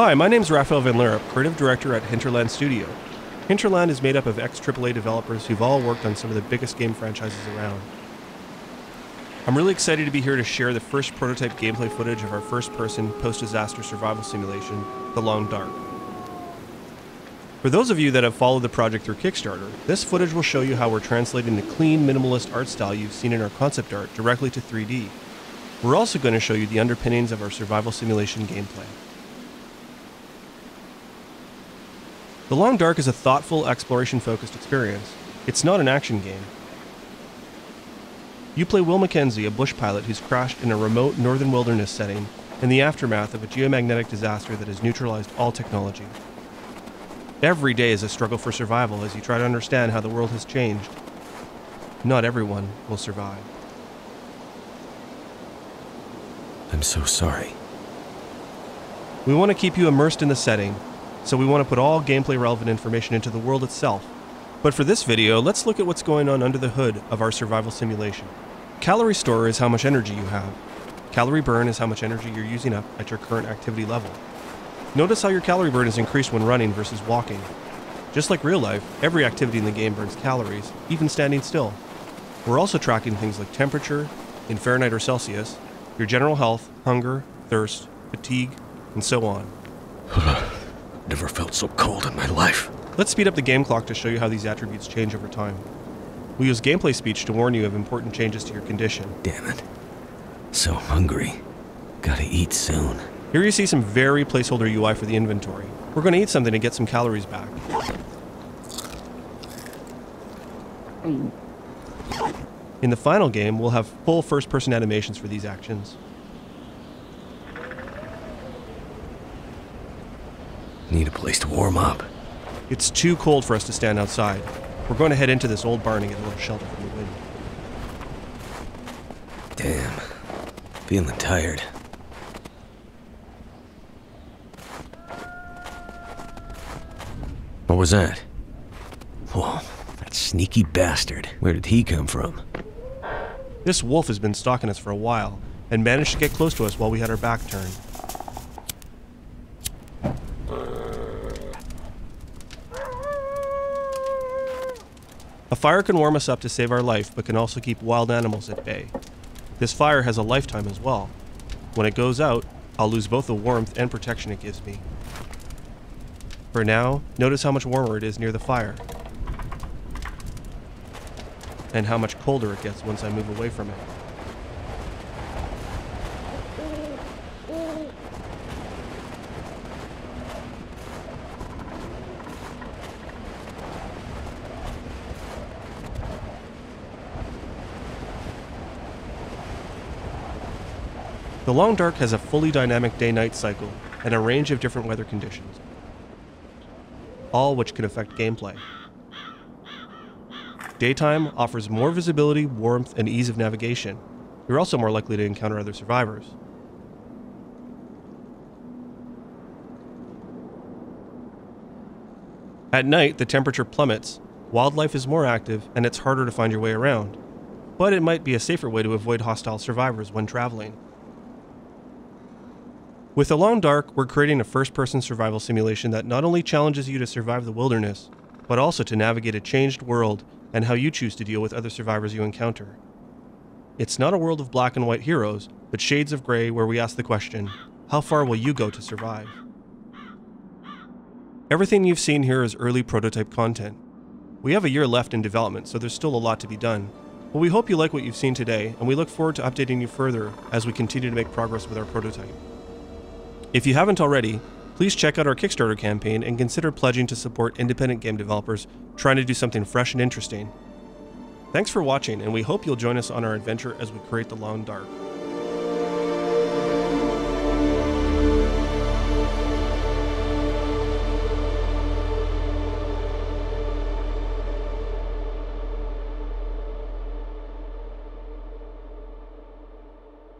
Hi, my name's Raphael Van Lerup, Creative Director at Hinterland Studio. Hinterland is made up of ex-AAA developers who've all worked on some of the biggest game franchises around. I'm really excited to be here to share the first prototype gameplay footage of our first-person post-disaster survival simulation, The Long Dark. For those of you that have followed the project through Kickstarter, this footage will show you how we're translating the clean, minimalist art style you've seen in our concept art directly to 3D. We're also going to show you the underpinnings of our survival simulation gameplay. The Long Dark is a thoughtful, exploration-focused experience. It's not an action game. You play Will Mackenzie, a bush pilot who's crashed in a remote northern wilderness setting in the aftermath of a geomagnetic disaster that has neutralized all technology. Every day is a struggle for survival as you try to understand how the world has changed. Not everyone will survive. I'm so sorry. We want to keep you immersed in the setting, so we want to put all gameplay relevant information into the world itself. But for this video, let's look at what's going on under the hood of our survival simulation. Calorie store is how much energy you have. Calorie burn is how much energy you're using up at your current activity level. Notice how your calorie burn is increased when running versus walking. Just like real life, every activity in the game burns calories, even standing still. We're also tracking things like temperature, in Fahrenheit or Celsius, your general health, hunger, thirst, fatigue, and so on. Never felt so cold in my life. Let's speed up the game clock to show you how these attributes change over time. We use gameplay speech to warn you of important changes to your condition. Damn it. So hungry. Gotta eat soon. Here you see some very placeholder UI for the inventory. We're going to eat something to get some calories back. In the final game, we'll have full first-person animations for these actions. Need a place to warm up. It's too cold for us to stand outside. We're going to head into this old barn and get a little shelter from the wind. Damn. Feeling tired. What was that? Whoa, that sneaky bastard. Where did he come from? This wolf has been stalking us for a while and managed to get close to us while we had our back turned. A fire can warm us up to save our life, but can also keep wild animals at bay. This fire has a lifetime as well. When it goes out, I'll lose both the warmth and protection it gives me. For now, notice how much warmer it is near the fire, and how much colder it gets once I move away from it. The Long Dark has a fully dynamic day-night cycle and a range of different weather conditions, all which can affect gameplay. Daytime offers more visibility, warmth, and ease of navigation. You're also more likely to encounter other survivors. At night, the temperature plummets, wildlife is more active, and it's harder to find your way around. But it might be a safer way to avoid hostile survivors when traveling. With The Long Dark, we're creating a first-person survival simulation that not only challenges you to survive the wilderness, but also to navigate a changed world and how you choose to deal with other survivors you encounter. It's not a world of black and white heroes, but shades of gray where we ask the question, how far will you go to survive? Everything you've seen here is early prototype content. We have a year left in development, so there's still a lot to be done. But we hope you like what you've seen today, and we look forward to updating you further as we continue to make progress with our prototype. If you haven't already, please check out our Kickstarter campaign and consider pledging to support independent game developers trying to do something fresh and interesting. Thanks for watching, and we hope you'll join us on our adventure as we create The Long Dark.